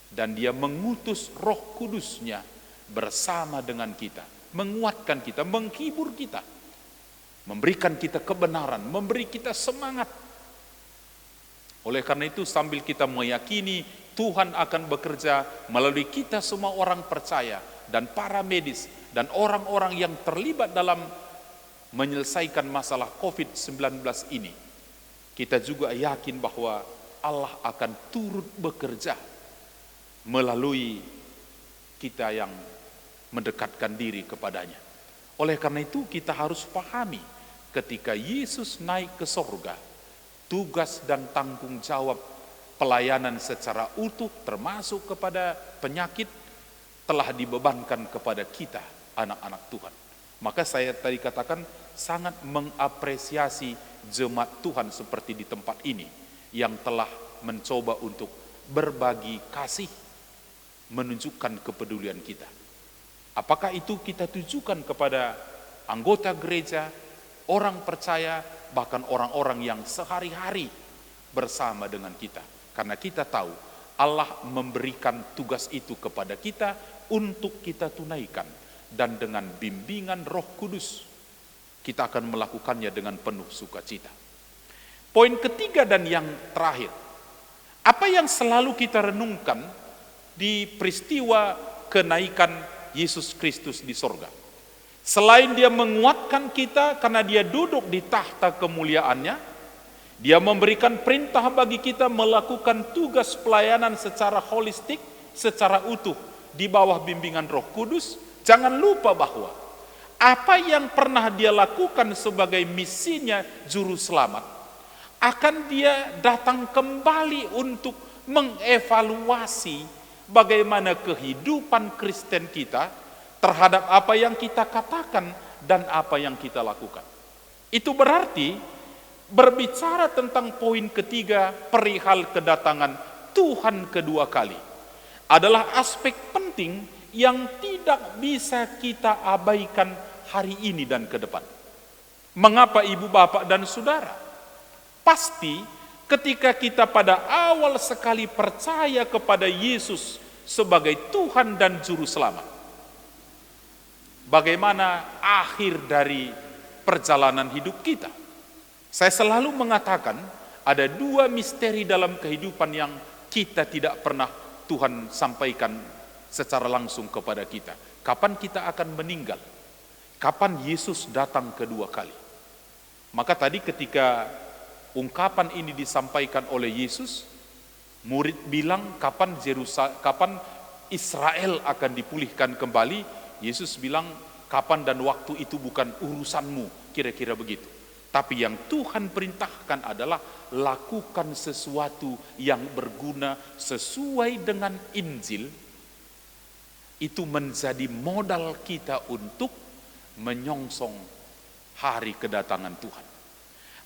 Dan dia mengutus Roh Kudusnya bersama dengan kita. Menguatkan kita, menghibur kita. Memberikan kita kebenaran, memberi kita semangat. Oleh karena itu sambil kita meyakini Tuhan akan bekerja melalui kita semua orang percaya dan para medis dan orang-orang yang terlibat dalam menyelesaikan masalah COVID-19 ini. Kita juga yakin bahwa Allah akan turut bekerja melalui kita yang mendekatkan diri kepadanya. Oleh karena itu kita harus pahami ketika Yesus naik ke sorga, tugas dan tanggung jawab pelayanan secara utuh termasuk kepada penyakit telah dibebankan kepada kita anak-anak Tuhan. Maka saya tadi katakan sangat mengapresiasi jemaat Tuhan seperti di tempat ini yang telah mencoba untuk berbagi kasih, menunjukkan kepedulian kita. Apakah itu kita tujukan kepada anggota gereja, orang percaya, bahkan orang-orang yang sehari-hari bersama dengan kita. Karena kita tahu Allah memberikan tugas itu kepada kita untuk kita tunaikan. Dan dengan bimbingan Roh Kudus, kita akan melakukannya dengan penuh sukacita. Poin ketiga dan yang terakhir, apa yang selalu kita renungkan di peristiwa kenaikan Yesus Kristus di sorga? Selain dia menguatkan kita karena dia duduk di tahta kemuliaannya, dia memberikan perintah bagi kita melakukan tugas pelayanan secara holistik, secara utuh di bawah bimbingan Roh Kudus. Jangan lupa bahwa apa yang pernah dia lakukan sebagai misinya juru selamat, akan dia datang kembali untuk mengevaluasi bagaimana kehidupan Kristen kita terhadap apa yang kita katakan dan apa yang kita lakukan. Itu berarti berbicara tentang poin ketiga, perihal kedatangan Tuhan kedua kali, adalah aspek penting yang tidak bisa kita abaikan hari ini dan ke depan. Mengapa ibu, bapak, dan saudara? Pasti ketika kita pada awal sekali percaya kepada Yesus sebagai Tuhan dan Juru Selamat, bagaimana akhir dari perjalanan hidup kita? Saya selalu mengatakan ada dua misteri dalam kehidupan yang kita tidak pernah Tuhan sampaikan secara langsung kepada kita. Kapan kita akan meninggal? Kapan Yesus datang kedua kali? Maka tadi ketika ungkapan ini disampaikan oleh Yesus, murid bilang kapan Israel akan dipulihkan kembali? Yesus bilang kapan dan waktu itu bukan urusanmu, kira-kira begitu. Tapi yang Tuhan perintahkan adalah lakukan sesuatu yang berguna sesuai dengan Injil. Itu menjadi modal kita untuk menyongsong hari kedatangan Tuhan.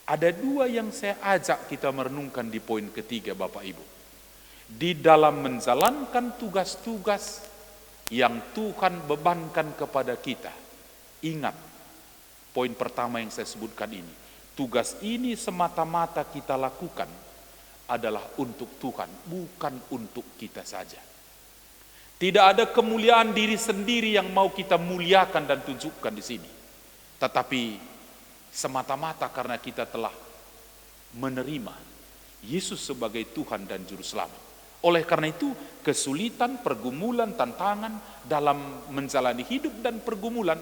Ada dua yang saya ajak kita merenungkan di poin ketiga, Bapak Ibu. Di dalam menjalankan tugas-tugas yang Tuhan bebankan kepada kita, ingat poin pertama yang saya sebutkan ini. Tugas ini semata-mata kita lakukan adalah untuk Tuhan, bukan untuk kita saja. Tidak ada kemuliaan diri sendiri yang mau kita muliakan dan tunjukkan di sini. Tetapi semata-mata karena kita telah menerima Yesus sebagai Tuhan dan Juru Selamat. Oleh karena itu, kesulitan, pergumulan, tantangan dalam menjalani hidup dan pergumulan,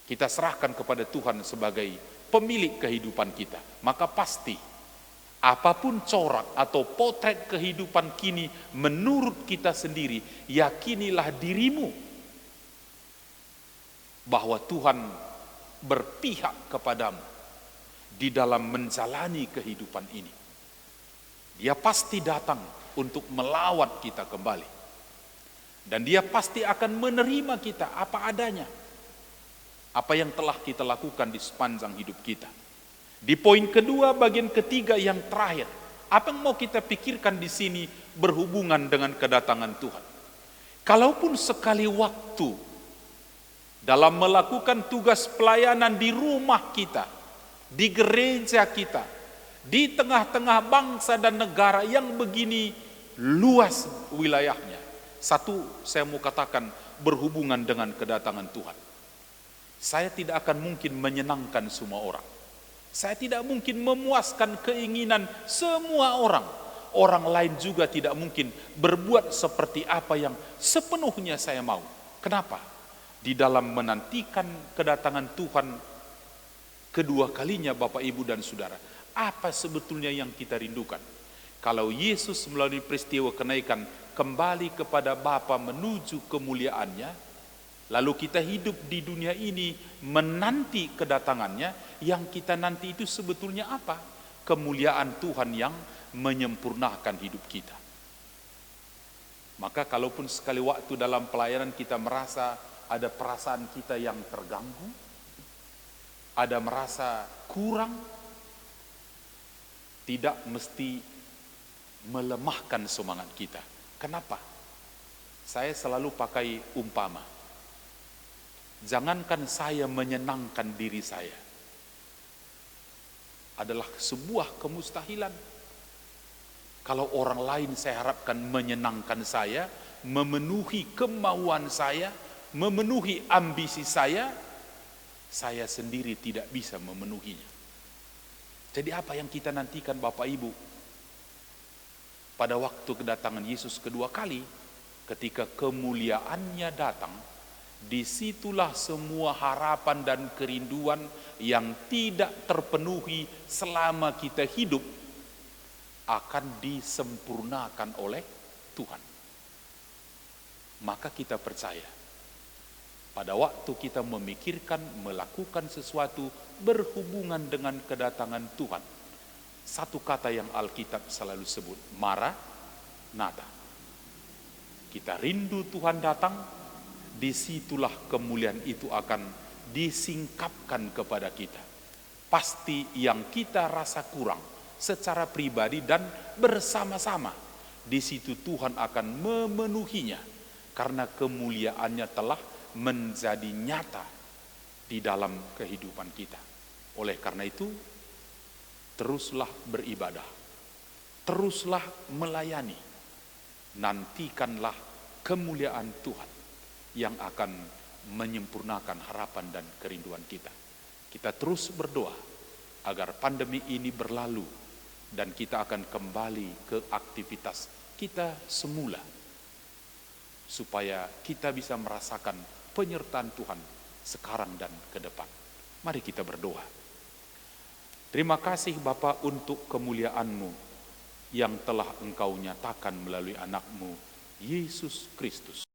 kita serahkan kepada Tuhan sebagai pemilik kehidupan kita. Maka pasti apapun corak atau potret kehidupan kini menurut kita sendiri, yakinilah dirimu bahwa Tuhan berpihak kepadamu di dalam menjalani kehidupan ini. Dia pasti datang untuk melawat kita kembali. Dan dia pasti akan menerima kita apa adanya. Apa yang telah kita lakukan di sepanjang hidup kita. Di poin kedua, bagian ketiga yang terakhir, apa yang mau kita pikirkan di sini berhubungan dengan kedatangan Tuhan? Kalaupun sekali waktu dalam melakukan tugas pelayanan di rumah kita, di gereja kita, di tengah-tengah bangsa dan negara yang begini luas wilayahnya, satu saya mau katakan berhubungan dengan kedatangan Tuhan. Saya tidak akan mungkin menyenangkan semua orang. Saya tidak mungkin memuaskan keinginan semua orang. Orang lain juga tidak mungkin berbuat seperti apa yang sepenuhnya saya mau. Kenapa? Di dalam menantikan kedatangan Tuhan kedua kalinya, Bapak, Ibu, dan Saudara, apa sebetulnya yang kita rindukan? Kalau Yesus melalui peristiwa kenaikan kembali kepada Bapa menuju kemuliaannya, lalu kita hidup di dunia ini menanti kedatangannya, yang kita nanti itu sebetulnya apa? Kemuliaan Tuhan yang menyempurnakan hidup kita. Maka kalaupun sekali waktu dalam pelayanan kita merasa ada perasaan kita yang terganggu, ada merasa kurang, tidak mesti melemahkan semangat kita. Kenapa? Saya selalu pakai umpama. Jangankan saya menyenangkan diri saya, adalah sebuah kemustahilan. Kalau orang lain saya harapkan menyenangkan saya, memenuhi kemauan saya, memenuhi ambisi saya sendiri tidak bisa memenuhinya. Jadi apa yang kita nantikan Bapak Ibu? Pada waktu kedatangan Yesus kedua kali, ketika kemuliaannya datang, disitulah semua harapan dan kerinduan yang tidak terpenuhi selama kita hidup akan disempurnakan oleh Tuhan. Maka kita percaya, pada waktu kita memikirkan, melakukan sesuatu berhubungan dengan kedatangan Tuhan, satu kata yang Alkitab selalu sebut, Maranatha. Kita rindu Tuhan datang, disitulah kemuliaan itu akan disingkapkan kepada kita. Pasti yang kita rasa kurang secara pribadi dan bersama-sama, di situ Tuhan akan memenuhinya, karena kemuliaannya telah menjadi nyata di dalam kehidupan kita. Oleh karena itu, teruslah beribadah, teruslah melayani, nantikanlah kemuliaan Tuhan yang akan menyempurnakan harapan dan kerinduan kita. Kita terus berdoa agar pandemi ini berlalu dan kita akan kembali ke aktivitas kita semula, supaya kita bisa merasakan penyertaan Tuhan sekarang dan ke depan. Mari kita berdoa. Terima kasih Bapa untuk kemuliaan-Mu yang telah Engkau nyatakan melalui anak-Mu Yesus Kristus.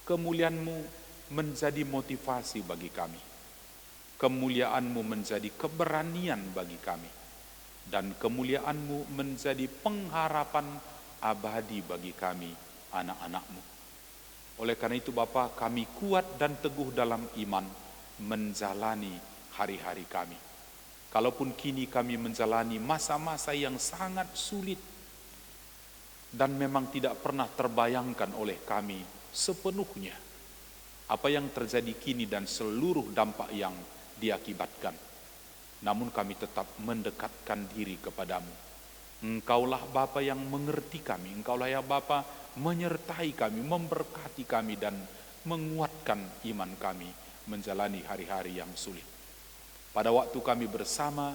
Kemuliaan-Mu menjadi motivasi bagi kami. Kemuliaan-Mu menjadi keberanian bagi kami. Dan kemuliaan-Mu menjadi pengharapan abadi bagi kami, anak-anak-Mu. Oleh karena itu Bapa, kami kuat dan teguh dalam iman menjalani hari-hari kami. Kalaupun kini kami menjalani masa-masa yang sangat sulit dan memang tidak pernah terbayangkan oleh kami sepenuhnya apa yang terjadi kini dan seluruh dampak yang diakibatkan. Namun kami tetap mendekatkan diri kepadamu. Engkaulah Bapa yang mengerti kami, Engkaulah ya Bapa menyertai kami, memberkati kami dan menguatkan iman kami menjalani hari-hari yang sulit. Pada waktu kami bersama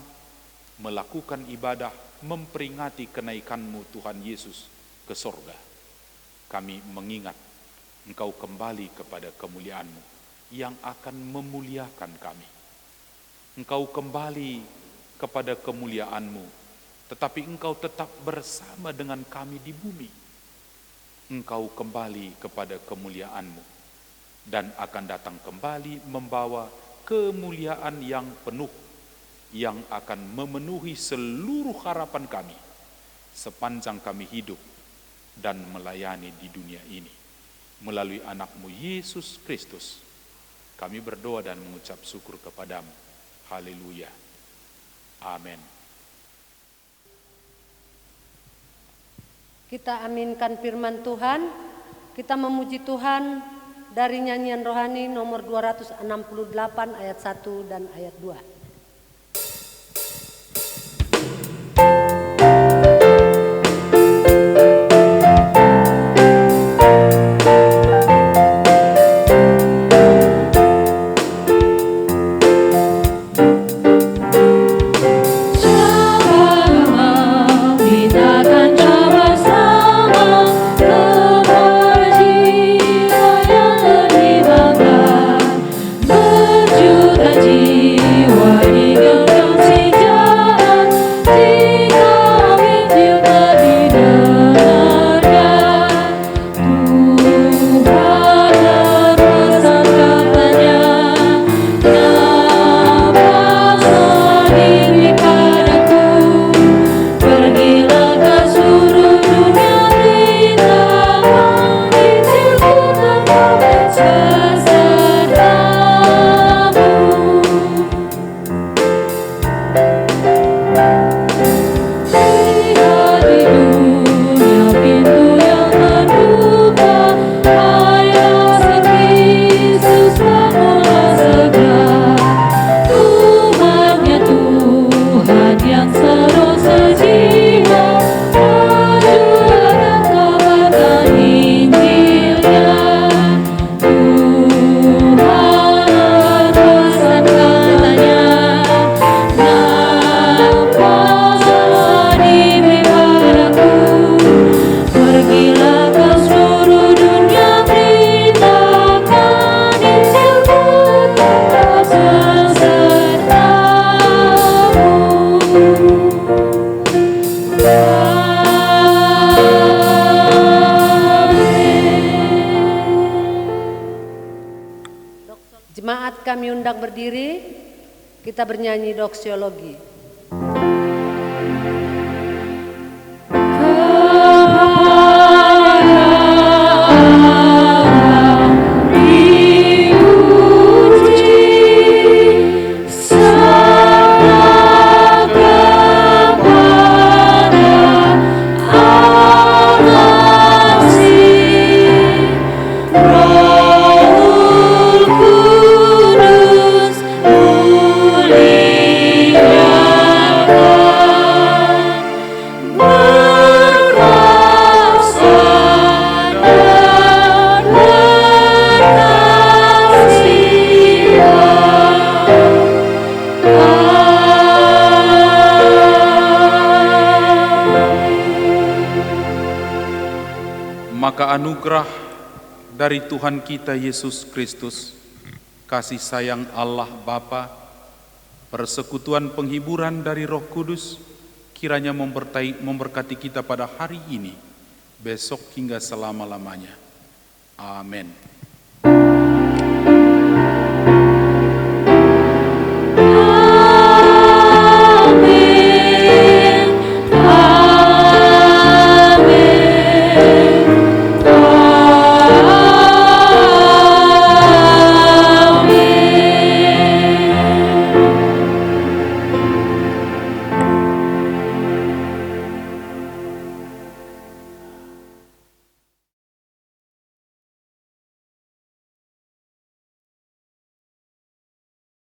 melakukan ibadah, memperingati kenaikan-Mu Tuhan Yesus ke sorga, kami mengingat Engkau kembali kepada kemuliaan-Mu yang akan memuliakan kami. Engkau kembali kepada kemuliaan-Mu, tetapi Engkau tetap bersama dengan kami di bumi. Engkau kembali kepada kemuliaan-Mu dan akan datang kembali membawa kemuliaan yang penuh, yang akan memenuhi seluruh harapan kami sepanjang kami hidup dan melayani di dunia ini. Melalui anak-Mu Yesus Kristus, kami berdoa dan mengucap syukur kepadamu. Haleluya. Amin. Kita aminkan firman Tuhan. Kita memuji Tuhan dari nyanyian rohani nomor 268 ayat 1 dan ayat 2. Jiwa Jemaat kami undang berdiri, kita bernyanyi doksiologi. Maka anugerah dari Tuhan kita Yesus Kristus, kasih sayang Allah Bapa, persekutuan penghiburan dari Roh Kudus, kiranya memberkati kita pada hari ini, besok hingga selama-lamanya. Amin.